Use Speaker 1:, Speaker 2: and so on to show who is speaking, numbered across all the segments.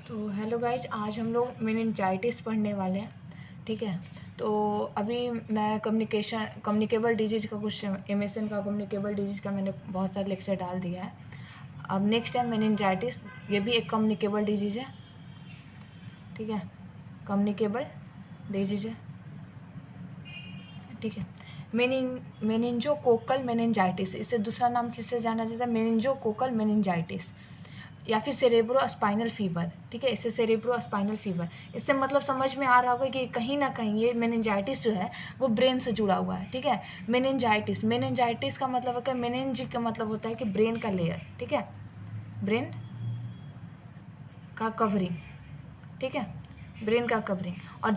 Speaker 1: तो hello guys, आज हम लोग मेनिंजाइटिस पढ़ने वाले हैं। ठीक है, तो अभी मैं कम्युनिकेबल डिजीज़ का कुछ एमएसएन का कम्युनिकेबल डिजीज़ का मैंने बहुत सारे लेक्चर डाल दिया है। अब नेक्स्ट है मेनिंजाइटिस। ये भी एक कम्युनिकेबल डिजीज़ है। ठीक है, कम्युनिकेबल डिजीज़ है। ठीक है, मेनिंजोकोकल मेनिंजाइटिस, इससे दूसरा नाम किससे जाना जाता है? मेनिंजोकोकल मेनिंजाइटिस या फिर सेरेब्रो स्पाइनल फीवर। ठीक है, इससे सेरेब्रो स्पाइनल फीवर, इससे मतलब समझ में आ रहा होगा कि कहीं ना कहीं ये मेनिंजाइटिस जो है वो ब्रेन से जुड़ा हुआ है। ठीक है, मेनिंजाइटिस का मतलब होता है, मेनिंज का मतलब होता है कि ब्रेन का लेयर। ठीक है, ब्रेन का कवरिंग। ठीक है, ब्रेन का कवरिंग। और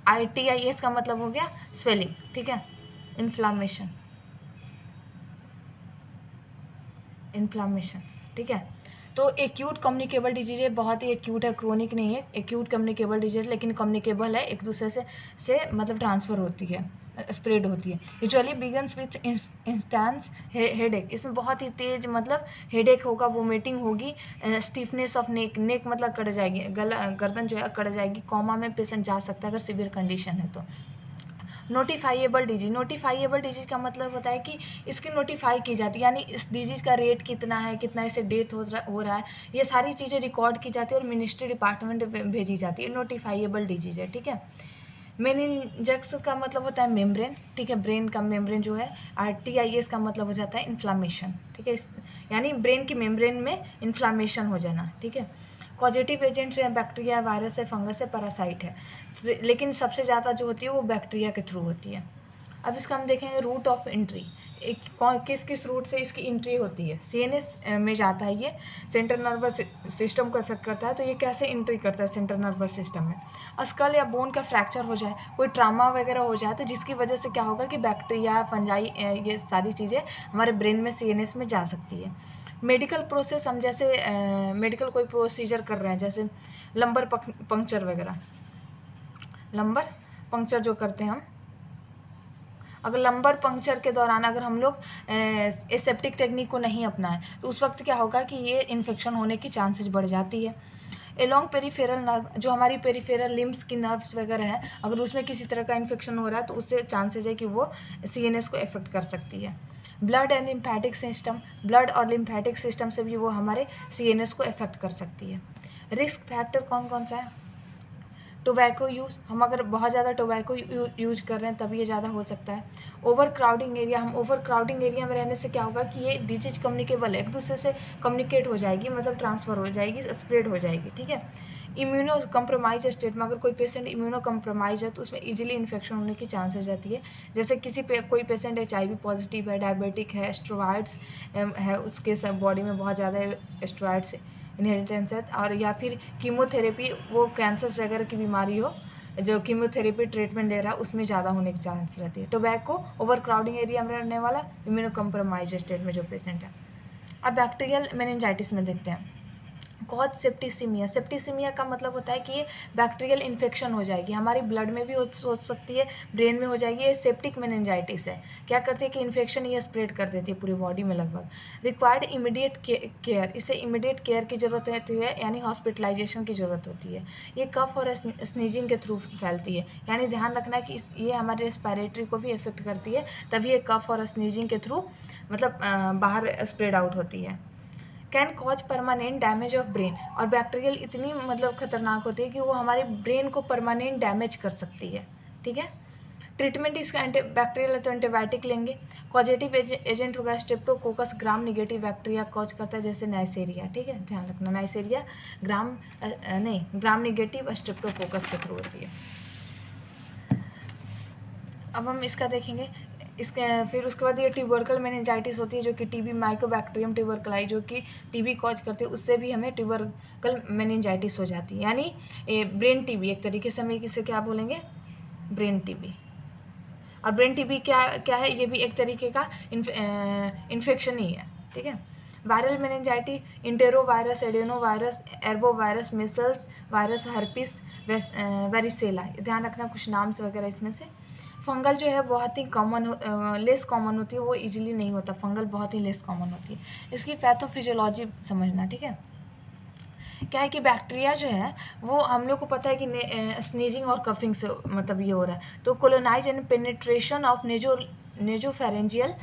Speaker 1: ITIS का मतलब हो गया स्वेलिंग। ठीक है, इन्फ्लामेशन। ठीक है, तो एक्यूट कम्युनिकेबल डिजीज है, बहुत ही एक्यूट है, क्रोनिक नहीं है। एक्यूट कम्युनिकेबल डिजीज लेकिन कम्युनिकेबल है, एक दूसरे से मतलब ट्रांसफ़र होती है, स्प्रेड होती है। Usually begins with instance headache, इसमें बहुत ही तेज मतलब हेडेक होगा, वोमिटिंग होगी, स्टिफनेस ऑफ नेक मतलब कट जाएगी, गर्दन जो है कट जाएगी, कॉमा में पेशेंट जा सकता है अगर सिवियर कंडीशन है तो। नोटिफाइएबल डिजीज़ का मतलब होता है कि इसकी नोटिफाई की जाती है, यानी इस डिजीज़ का रेट कितना है, कितना इसे डेथ हो रहा है, ये सारी चीज़ें रिकॉर्ड की जाती है और मिनिस्ट्री डिपार्टमेंट में भेजी जाती है। नोटिफाइएबल डिजीज़ है। ठीक है, मेनिंजेक्स का मतलब होता है मेम्ब्रेन। ठीक है, ब्रेन का मेम्ब्रेन जो है। RTIS का मतलब हो जाता है इन्फ्लामेशन। ठीक है, यानी ब्रेन की मेम्ब्रेन में इन्फ्लामेशन हो जाना। ठीक है, पॉजिटिव एजेंट्स हैं, बैक्टीरिया, वायरस है, फंगस है, पैरासाइट है, लेकिन सबसे ज़्यादा जो होती है वो बैक्टीरिया के थ्रू होती है। अब इसका हम देखेंगे रूट ऑफ एंट्री, किस किस रूट से इसकी एंट्री होती है। CNS में जाता है, ये सेंट्रल नर्वस सिस्टम को इफेक्ट करता है। तो ये कैसे एंट्री करता है सेंट्रल नर्वस सिस्टम में? स्कल या बोन का फ्रैक्चर हो जाए, कोई ट्रामा वगैरह हो जाए, तो जिसकी वजह से क्या होगा कि बैक्टीरिया, फंजाई, ये सारी चीज़ें हमारे ब्रेन में CNS में जा सकती है। मेडिकल प्रोसेस, हम जैसे मेडिकल कोई प्रोसीजर कर रहे हैं, जैसे लंबर पंक्चर वगैरह, लंबर पंक्चर जो करते हैं हम, अगर लंबर पंक्चर के दौरान अगर हम लोग एसेप्टिक टेक्निक को नहीं अपनाएं तो उस वक्त क्या होगा कि ये इन्फेक्शन होने की चांसेस बढ़ जाती है। एलोंग पेरीफेरल नर्व, जो हमारी पेरीफेरल लिम्स की नर्व्स वगैरह हैं, अगर उसमें किसी तरह का इन्फेक्शन हो रहा है तो उससे चांसेज है कि वो CNS को इफेक्ट कर सकती है। Blood and lymphatic system, blood और लिम्फेटिक सिस्टम से भी वो हमारे CNS को इफेक्ट कर सकती है। रिस्क फैक्टर कौन कौन सा है? टोबैको यूज़, हम अगर बहुत ज़्यादा टोबैको यूज कर रहे हैं तब ये ज़्यादा हो सकता है। ओवर क्राउडिंग एरिया, हम ओवर क्राउडिंग एरिया में रहने से क्या होगा कि ये डिजीज कम्युनिकेबल है, एक दूसरे से कम्युनिकेट हो जाएगी, मतलब ट्रांसफ़र हो जाएगी, स्प्रेड हो जाएगी। ठीक है, इम्यूनो कम्प्रोमाइज स्टेट में अगर कोई पेशेंट इम्यूनो कम्प्रोमाइज है तो उसमें इजीली इन्फेक्शन होने की चांसेस रहती है। जैसे कोई पेशेंट HIV पॉजिटिव है, डायबिटिक है, स्टेरॉइड्स है, उसके सब बॉडी में बहुत ज़्यादा स्टेरॉइड्स इनहेरिटेंस है, और या फिर कीमोथेरेपी, वो कैंसर वगैरह की बीमारी हो जो कीमोथेरेपी ट्रीटमेंट ले रहा है उसमें ज़्यादा होने की चांस रहती है। टोबैको, ओवर क्राउडिंग एरिया में रहने वाला, इम्यूनो कम्प्रोमाइज स्टेट में जो पेशेंट है। अब बैक्टीरियल मेनिंजाइटिस में देखते हैं। कॉज सेप्टिसिमिया, सेप्टिसिमिया का मतलब होता है कि ये बैक्टीरियल इन्फेक्शन हो जाएगी, हमारी ब्लड में भी हो सकती है, ब्रेन में हो जाएगी। ये सेप्टिक मेनिंजाइटिस है, क्या करती है कि इन्फेक्शन ये स्प्रेड कर देती है पूरी बॉडी में लगभग। रिक्वायर्ड इमीडिएट केयर, इसे इमीडिएट केयर की ज़रूरत होती है, यानी हॉस्पिटलाइजेशन की ज़रूरत होती है। ये कफ और स्नीजिंग के थ्रू फैलती है, यानी ध्यान रखना है कि ये हमारे रेस्पिरेटरी को भी इफेक्ट करती है, तभी ये कफ और स्नीजिंग के थ्रू मतलब बाहर स्प्रेड आउट होती है। Can cause permanent damage of brain, और बैक्टीरियल इतनी मतलब खतरनाक होती है कि वो हमारे ब्रेन को परमानेंट डैमेज कर सकती है। ठीक है, ट्रीटमेंट इसका बैक्टीरियल है तो एंटीबायोटिक लेंगे। पॉजिटिव एजेंट होगा स्ट्रेप्टोकोकस ग्राम निगेटिव बैक्टीरिया कॉज करता है, जैसे नाइसेरिया। ठीक है, ध्यान रखना, नाइसेरिया ग्राम निगेटिव स्ट्रेप्टोकोकस के थ्रू होती है। अब हम इसका देखेंगे, इसके फिर उसके बाद ये ट्यूबरकल मेनिंजाइटिस होती है, जो कि TB माइकोबैक्टीरियम ट्यूबरकलाई, जो कि TB कॉज करती है, उससे भी हमें ट्यूबरकल मेनिंजाइटिस हो जाती है, यानी ब्रेन TB एक तरीके से हम इसे क्या बोलेंगे, ब्रेन TB। और ब्रेन TB क्या क्या है, ये भी एक तरीके का इन्फेक्शन ही है। ठीक है, viral meningitis, enterovirus, adenovirus, arbovirus, measles virus, herpes, varicella, ध्यान रखना कुछ नाम्स वगैरह इसमें से। फंगल जो है बहुत ही लेस कॉमन होती है, वो इजीली नहीं होता, फंगल बहुत ही लेस कॉमन होती है। इसकी पैथोफिजियोलॉजी समझना। ठीक है, क्या है कि बैक्टीरिया जो है वो हम लोग को पता है कि स्नीजिंग और कफिंग से मतलब ये हो रहा है। तो colonise and penetration of nasopharyngeal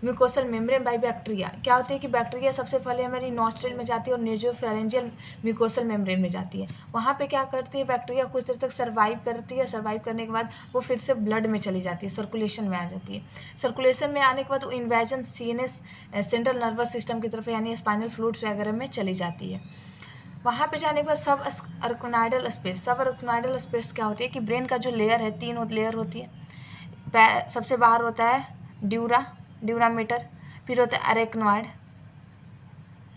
Speaker 1: mucosal membrane by bacteria, क्या होता है कि बैक्टीरिया सबसे पहले हमारी नॉस्ट्रल में जाती है और नेजोफेरेंजियल म्यूकोसल मेम्ब्रेन में जाती है। वहाँ पे क्या करती है बैक्टीरिया, कुछ देर तक सर्वाइव करती है, सर्वाइव करने के बाद वो फिर से ब्लड में चली जाती है, सर्कुलेशन में आ जाती है। सर्कुलेशन में आने के बाद वो invasion CNS central nervous system की तरफ यानी स्पाइनल फ्लूइड्स वगैरह में चली जाती है। वहाँ पे जाने के बाद सब अर्कोनाइडल स्पेस, सब अर्कोनाइडल स्पेस क्या होती है कि ब्रेन का जो लेयर है, 3 लेयर होती है। सबसे बाहर होता है ड्यूरामीटर, फिर होता है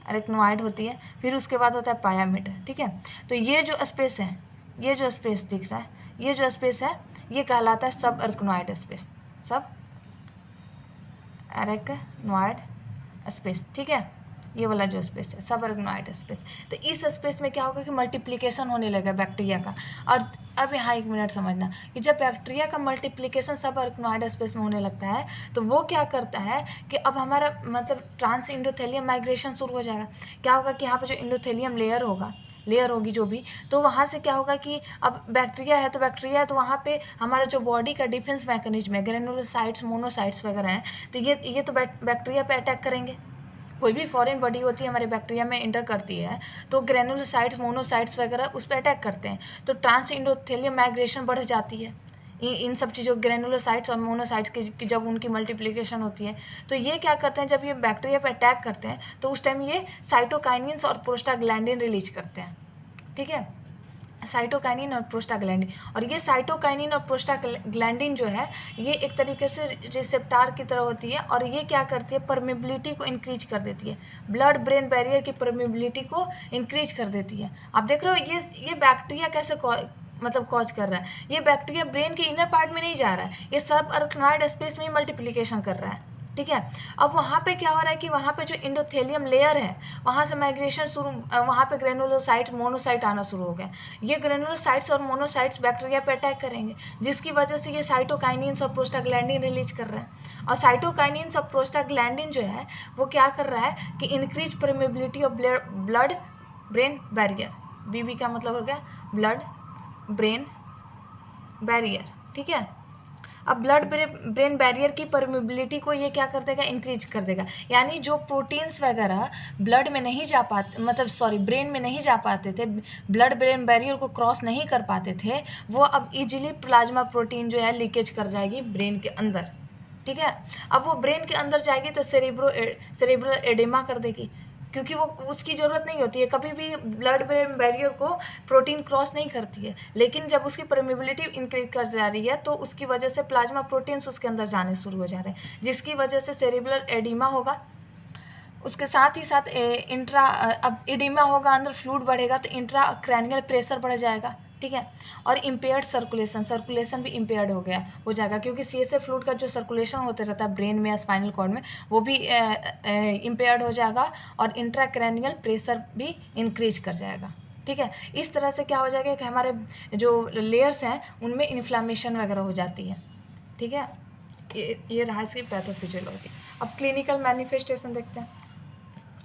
Speaker 1: अरेक्नोइड होती है, फिर उसके बाद होता है पायामीटर। ठीक है, तो ये जो स्पेस है, ये जो स्पेस दिख रहा है, ये जो स्पेस है ये कहलाता है सब अर्कोनॉइड स्पेस, सब अरेक्नोइड स्पेस। ठीक है, ये वाला जो स्पेस है सब अर्कोनॉइड स्पेस। तो इस स्पेस में क्या होगा कि मल्टीप्लिकेशन होने लगा बैक्टीरिया का। और अब यहाँ एक मिनट समझना कि जब बैक्टीरिया का मल्टीप्लिकेशन सब अर्कोनॉइड स्पेस में होने लगता है तो वो क्या करता है कि अब हमारा मतलब ट्रांस इंडोथेलियम माइग्रेशन शुरू हो जाएगा। क्या होगा कि यहाँ पे जो इंडोथेलियम लेयर होगी जो भी, तो वहाँ से क्या होगा कि अब बैक्टीरिया है तो वहाँ पे हमारा जो बॉडी का डिफेंस मैकेनिज्म है, ग्रेनुलोसाइट्स मोनोसाइट्स वगैरह हैं, तो ये तो बैक्टीरिया पे अटैक करेंगे। कोई भी फॉरेन बॉडी होती है हमारे बैक्टीरिया में एंटर करती है तो ग्रेनुलोसाइट्स मोनोसाइट्स वगैरह उस पर अटैक करते हैं, तो ट्रांस इंडोथेलियम माइग्रेशन बढ़ जाती है। इन सब चीज़ों ग्रेनुलोसाइट्स और मोनोसाइट्स की जब उनकी मल्टीप्लिकेशन होती है तो ये क्या करते हैं, जब ये बैक्टीरिया पर अटैक करते हैं तो उस टाइम ये साइटोकाइनिन्स और प्रोस्टाग्लैंडिन रिलीज करते हैं। ठीक है, साइटोकाइनिन और प्रोस्टाग्लैंडिन, और ये साइटोकाइनिन और प्रोस्टाग्लैंडिन जो है ये एक तरीके से रिसेप्टार की तरह होती है और ये क्या करती है, परमिबिलिटी को इंक्रीज कर देती है, ब्लड ब्रेन बैरियर की परमिबिलिटी को इंक्रीज कर देती है। आप देख रहे हो ये बैक्टीरिया कैसे मतलब कॉज कर रहा है, ये बैक्टीरिया ब्रेन के इनर पार्ट में नहीं जा रहा है, ये सब अर्कोनॉइड स्पेस में ही मल्टीप्लिकेशन कर रहा है। ठीक है, अब वहाँ पे क्या हो रहा है कि वहाँ पे जो इंडोथेलियम लेयर है वहाँ से माइग्रेशन शुरू, वहाँ पे ग्रेनुलोसाइट मोनोसाइट आना शुरू हो गया। ये ग्रेनुलोसाइट्स और मोनोसाइट्स बैक्टीरिया पे अटैक करेंगे जिसकी वजह से ये साइटोकाइनिन्स और प्रोस्टाग्लैंडिन रिलीज कर रहा है। और साइटोकाइनिन्स और प्रोस्टाग्लैंडिन जो है वो क्या कर रहा है कि increase permeability of blood brain barrier, BB का मतलब हो गया ब्लड ब्रेन बैरियर। ठीक है, अब ब्लड ब्रेन बैरियर की परमिबिलिटी को ये क्या कर देगा, इंक्रीज कर देगा, यानी जो प्रोटीन्स वगैरह ब्लड में नहीं जा पाते, मतलब ब्रेन में नहीं जा पाते थे, ब्लड ब्रेन बैरियर को क्रॉस नहीं कर पाते थे, वो अब इजीली प्लाज्मा प्रोटीन जो है लीकेज कर जाएगी ब्रेन के अंदर। ठीक है, अब वो ब्रेन के अंदर जाएगी तो सेरेब्रल एडेमा कर देगी, क्योंकि वो उसकी ज़रूरत नहीं होती है, कभी भी ब्लड ब्रेन बैरियर को प्रोटीन क्रॉस नहीं करती है, लेकिन जब उसकी परमिबिलिटी इंक्रीज कर जा रही है तो उसकी वजह से प्लाज्मा प्रोटीन्स उसके अंदर जाने शुरू हो जा रहे हैं जिसकी वजह से सेरेब्रल एडिमा होगा। उसके साथ ही साथ अब एडिमा होगा, अंदर फ्लूइड बढ़ेगा तो इंट्रा क्रैनियल प्रेशर बढ़ जाएगा। ठीक है, और इम्पेयर्ड सर्कुलेशन भी इम्पेयर्ड हो जाएगा क्योंकि CSF फ्लूइड का जो सर्कुलेशन होता रहता है ब्रेन में या स्पाइनल कॉर्ड में वो भी इम्पेयर्ड हो जाएगा और इंट्राक्रैनियल प्रेशर भी इंक्रीज कर जाएगा। ठीक है, इस तरह से क्या हो जाएगा कि हमारे जो लेयर्स हैं उनमें इन्फ्लामेशन वगैरह हो जाती है। ठीक है, ये रहा इसकी पैथोफिजियोलॉजी। अब क्लिनिकल मैनिफेस्टेशन देखते हैं।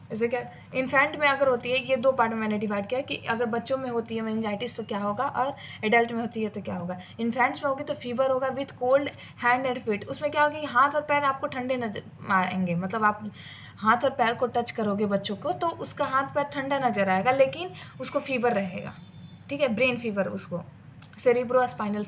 Speaker 1: जैसे क्या इन्फेंट में अगर होती है, ये 2 पार्ट में मैंने डिवाइड किया कि अगर बच्चों में होती है मेनिंजाइटिस तो क्या होगा और एडल्ट में होती है तो क्या होगा। इन्फेंट्स में होगी तो फीवर होगा with cold hand and feet, उसमें क्या होगा कि हाथ और पैर आपको ठंडे नजर आएंगे, मतलब आप हाथ और पैर को टच करोगे बच्चों को तो उसका हाथ पैर ठंडा नजर आएगा लेकिन उसको फीवर रहेगा। ठीक है, ब्रेन फीवर, उसको सेरिब्रो स्पाइनल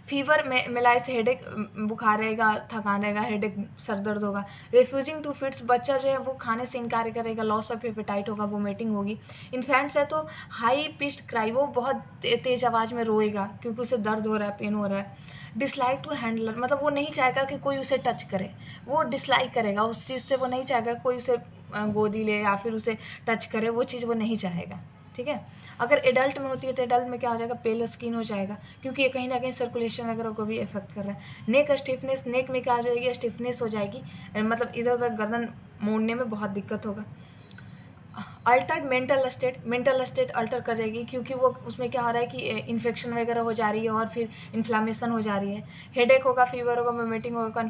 Speaker 1: फीवर में मिलाए से हेडेक, बुखार रहेगा, थकान रहेगा, हेडेक, सर दर्द होगा। रिफ्यूजिंग टू फीड्स, बच्चा जो है वो खाने से इनकार करेगा, लॉस ऑफ एपेटाइट होगा, वोमिटिंग होगी। इन्फेंट्स है तो हाई पिच्ड क्राई, वो बहुत तेज आवाज़ में रोएगा क्योंकि उसे दर्द हो रहा है, पेन हो रहा है। डिसलाइक टू हैंडलर, मतलब वो नहीं चाहेगा कि कोई उसे टच करे, वो डिसलाइक करेगा उस चीज़ से, वो नहीं चाहेगा कोई उसे गोदी ले या फिर उसे टच करे, वो चीज़ वो नहीं चाहेगा। ठीक है, अगर एडल्ट में होती है तो एडल्ट में क्या हो जाएगा, पेल स्किन हो जाएगा क्योंकि ये कहीं ना कहीं सर्कुलेशन वगैरह को भी इफेक्ट कर रहा है। नेक स्टिफनेस, नेक में क्या हो जाएगी, स्टिफनेस हो जाएगी, मतलब इधर उधर गर्दन मोड़ने में बहुत दिक्कत होगा। अल्टर्ड मेंटल स्टेट अल्टर कर जाएगी क्योंकि वो उसमें क्या हो रहा है कि इन्फेक्शन वगैरह हो जा रही है और फिर इन्फ्लामेशन हो जा रही है। हेडेक होगा, फीवर होगा, वोमिटिंग होगा,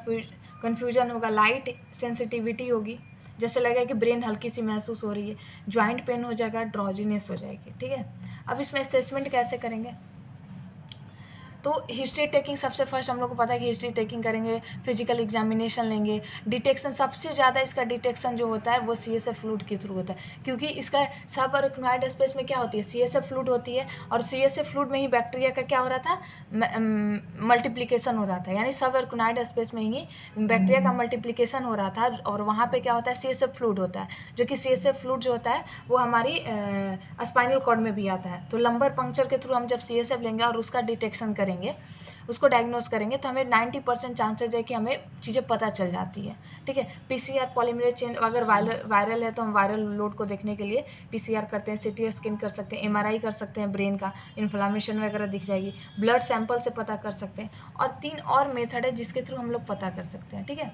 Speaker 1: कन्फ्यूजन होगा, लाइट सेंसिटिविटी होगी जैसे लगेगा कि ब्रेन हल्की सी महसूस हो रही है, जॉइंट पेन हो जाएगा, ड्रॉजीनेस हो जाएगी, ठीक है। अब इसमें असेसमेंट कैसे करेंगे, तो हिस्ट्री टेकिंग सबसे फर्स्ट हम लोग को पता है कि हिस्ट्री टेकिंग करेंगे, फिजिकल एग्जामिनेशन लेंगे। डिटेक्शन सबसे ज़्यादा इसका डिटेक्शन जो होता है वो CSF फ्लूइड के थ्रू होता है, क्योंकि इसका सब अरेक्नोइड स्पेस में क्या होती है, CSF फ्लूइड होती है, और CSF फ्लूइड में ही बैक्टीरिया का क्या हो रहा था, मल्टीप्लिकेशन हो रहा था, यानी सब अरेक्नोइड स्पेस में ही बैक्टीरिया का मल्टीप्लिकेशन हो रहा था, और वहाँ पर क्या होता है, CSF फ्लूइड होता है, जो कि CSF फ्लूइड जो होता है वो हमारी स्पाइनल कॉर्ड में भी आता है। तो लंबर पंक्चर के थ्रू हम जब CSF लेंगे और उसका डिटेक्शन करेंगे, उसको डायग्नोस करेंगे, तो हमें 90% चांसेज है कि हमें चीज़ें पता चल जाती है, ठीक है। PCR पॉलीमरेज चेन, अगर वायरल है तो हम वायरल लोड को देखने के लिए PCR करते हैं, CT स्कैन कर सकते हैं, MRI कर सकते हैं, ब्रेन का इन्फ्लामेशन वगैरह दिख जाएगी, ब्लड सैंपल से पता कर सकते हैं, और 3 और मेथड है जिसके थ्रू हम लोग पता कर सकते हैं, ठीक है।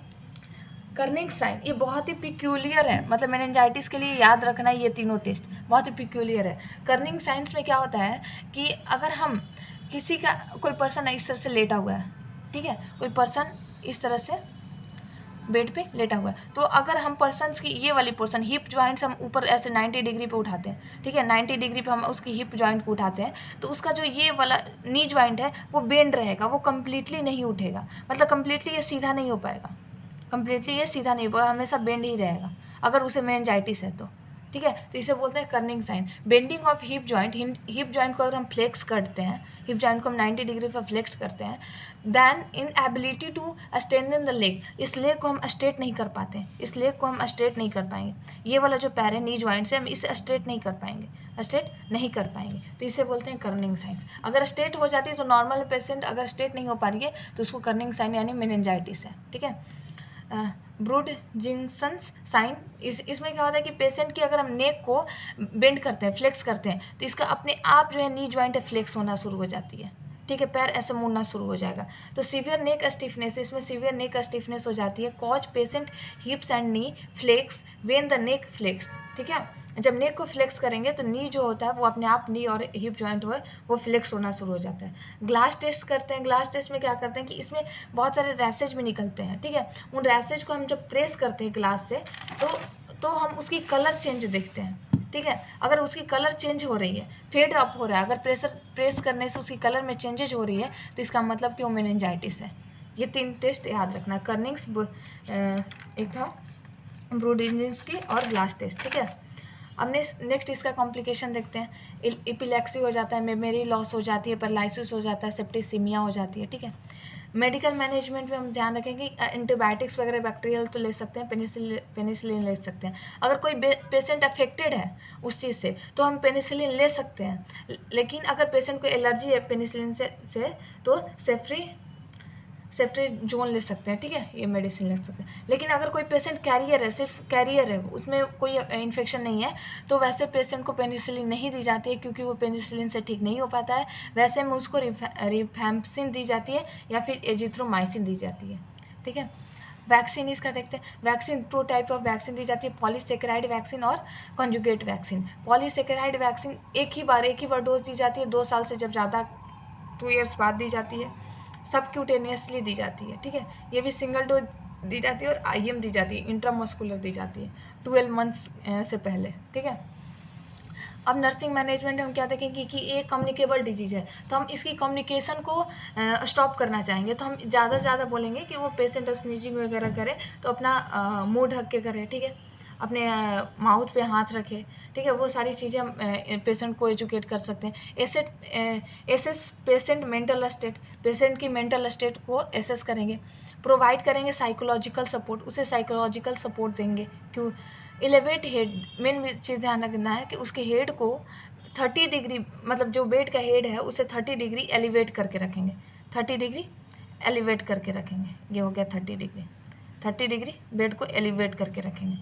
Speaker 1: कर्निंग साइन ये बहुत ही पिक्यूलियर है, मतलब मेनिंजाइटिस के लिए याद रखना है, ये तीनों टेस्ट बहुत ही पिक्यूलियर है। कर्निंग साइंस में क्या होता है कि अगर हम किसी का, कोई पर्सन इस तरह से लेटा हुआ है, ठीक है, कोई पर्सन इस तरह से बेड पे लेटा हुआ है, तो अगर हम पर्सन्स की ये वाली पोर्सन हिप जॉइंट्स हम ऊपर ऐसे 90 डिग्री पे उठाते हैं, ठीक है, 90 डिग्री पे हम उसकी हिप जॉइंट को उठाते हैं, तो उसका जो ये वाला नी जॉइंट है वो बेंड रहेगा, वो कम्प्लीटली नहीं उठेगा, मतलब कम्प्लीटली ये सीधा नहीं हो पाएगा, कम्प्लीटली ये सीधा नहीं होगा, हमेशा बेंड ही रहेगा अगर उसे मेनिंजाइटिस है तो, ठीक है। तो इसे बोलते हैं Kernig sign. Bending of hip joint, hip joint को अगर हम फ्लेक्स करते हैं, हिप जॉइंट को हम 90 डिग्री पर फ्लेक्स करते हैं, then in ability to strengthen the leg, इस लेग को हम स्ट्रेट नहीं कर पाते, इस लेग को हम स्ट्रेट नहीं कर पाएंगे, ये वाला जो पैर है नी जॉइंट से हम इसे स्ट्रेट नहीं कर पाएंगे, स्ट्रेट नहीं कर पाएंगे, तो इसे बोलते हैं कर्निंग साइन। अगर स्ट्रेट हो जाती है तो नॉर्मल पेशेंट, अगर स्ट्रेट नहीं हो पा रही है तो उसको कर्निंग साइन यानी मेनिंजाइटिस है, ठीक है। ब्रूड जिंक्सन्स साइन, इसमें क्या होता है कि पेशेंट की अगर हम नेक को बेंड करते हैं, फ्लेक्स करते हैं, तो इसका अपने आप जो है नी जॉइंट है फ्लेक्स होना शुरू हो जाती है, ठीक है, पैर ऐसे मुड़ना शुरू हो जाएगा। तो सीवियर नेक स्टिफनेस, इसमें सीवियर नेक स्टिफनेस हो जाती है, cause patient hips and knee flex when the neck flex, ठीक है। जब नेक को फ्लेक्स करेंगे तो नी जो होता है वो अपने आप नी और हिप जॉइंट वो फ्लेक्स होना शुरू हो जाता है। ग्लास टेस्ट करते हैं, ग्लास टेस्ट में क्या करते हैं कि इसमें बहुत सारे रैसेज भी निकलते हैं, ठीक है, उन रैसेज को हम जब प्रेस करते हैं ग्लास से तो हम उसकी कलर चेंज देखते हैं, ठीक है। अगर उसकी कलर चेंज हो रही है, फेड अप हो रहा है, अगर प्रेस करने से उसकी कलर में चेंजेज हो रही है, तो इसका मतलब कि वो मेनिंजाइटिस है। ये 3 टेस्ट याद रखना, कर्निंग्स, एक था ब्रूडिंजिंस की और ग्लास टेस्ट, ठीक है। अब नेक्स्ट इसका कॉम्प्लिकेशन देखते हैं। एपिलेक्सी हो जाता है, मेमोरी लॉस हो जाती है, पैरालिसिस हो जाता है, सेप्टिसीमिया हो जाती है, ठीक है। मेडिकल मैनेजमेंट में हम ध्यान रखें कि एंटीबायोटिक्स वगैरह बैक्टीरियल तो ले सकते हैं, पेनिसिलिन ले सकते हैं। अगर कोई पेशेंट अफेक्टेड है उस चीज़ से तो हम पेनिसिलिन ले सकते हैं, लेकिन अगर पेशेंट को एलर्जी है पेनिसिलिन से तो सेफ्ट्रीजोन ले सकते हैं, ठीक है, ये मेडिसिन ले सकते हैं। लेकिन अगर कोई पेशेंट कैरियर है, सिर्फ कैरियर है, उसमें कोई इन्फेक्शन नहीं है, तो वैसे पेशेंट को पेनिसिलिन नहीं दी जाती है, क्योंकि वो पेनिसिलिन से ठीक नहीं हो पाता है। वैसे में उसको रिफैम्पसिन दी जाती है या फिर एजिथ्रोमाइसिन दी जाती है, ठीक है। वैक्सीन इसका देखते हैं। वैक्सीन 2 टाइप ऑफ वैक्सीन दी जाती है, पॉलीसेकेराइड वैक्सीन और कॉन्जुगेट वैक्सीन। पॉलीसेकेराइड वैक्सीन एक ही बार डोज दी जाती है, 2 साल से जब ज़्यादा 2 ईयर्स बाद दी जाती है, सबक्यूटेनियसली दी जाती है, ठीक है। ये भी सिंगल डोज दी जाती है और IM दी जाती है, इंट्रामस्कुलर दी जाती है 12 मंथ्स से पहले, ठीक है। अब नर्सिंग मैनेजमेंट में हम क्या देखेंगे कि एक कम्युनिकेबल डिजीज़ है, तो हम इसकी कम्युनिकेशन को स्टॉप करना चाहेंगे, तो हम ज़्यादा से ज़्यादा बोलेंगे कि वो पेशेंट स्नीजिंग वगैरह करे तो अपना मुँह ढक के करे, ठीक है, अपने माउथ पे हाथ रखे, ठीक है। वो सारी चीज़ें हम पेशेंट को एजुकेट कर सकते हैं। Assess patient mental state, patient की मेंटल स्टेट को एसेस करेंगे। प्रोवाइड करेंगे साइकोलॉजिकल सपोर्ट, उसे साइकोलॉजिकल सपोर्ट देंगे। क्यों? एलिवेट हेड, मेन चीज़ ध्यान रखना है कि उसके हेड को 30 डिग्री, मतलब जो बेड का हेड है उसे 30 डिग्री एलिवेट करके रखेंगे, 30 डिग्री एलिवेट करके रखेंगे। ये हो गया 30 डिग्री बेड को एलिवेट करके रखेंगे।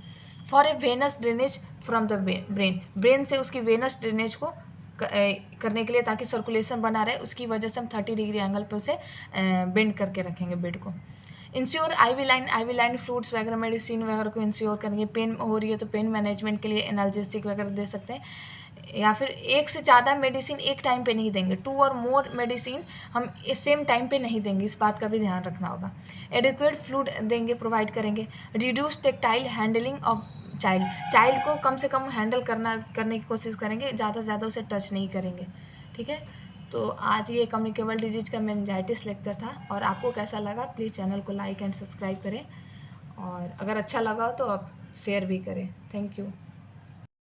Speaker 1: For a venous drainage from the brain से उसकी वेनस ड्रेनेज को करने के लिए, ताकि सर्कुलेशन बना रहे, उसकी वजह से हम 30 डिग्री एंगल पे उसे बेंड करके रखेंगे बेड को। इंश्योर आईवी लाइन फ्रूट्स वगैरह मेडिसिन वगैरह को इंश्योर करेंगे। पेन हो रही है तो पेन मैनेजमेंट के लिए एनाल्जेसिक वगैरह दे सकते हैं, या फिर एक से ज़्यादा मेडिसिन एक टाइम पे नहीं देंगे। 2 और मोर मेडिसिन हम इस सेम टाइम पे नहीं देंगे, इस बात का भी ध्यान रखना होगा। एडिक्वेट फ्लूइड देंगे, प्रोवाइड करेंगे। Reduce tactile handling of child को कम से कम हैंडल करने की कोशिश करेंगे, ज़्यादा से ज़्यादा उसे टच नहीं करेंगे। ठीक है, तो आज ये कम्युनिकेबल डिजीज़ का मेनिंजाइटिस लेक्चर था। और आपको कैसा लगा प्लीज़ चैनल को लाइक एंड सब्सक्राइब करें, और अगर अच्छा लगा हो तो आप शेयर भी करें। Thank you.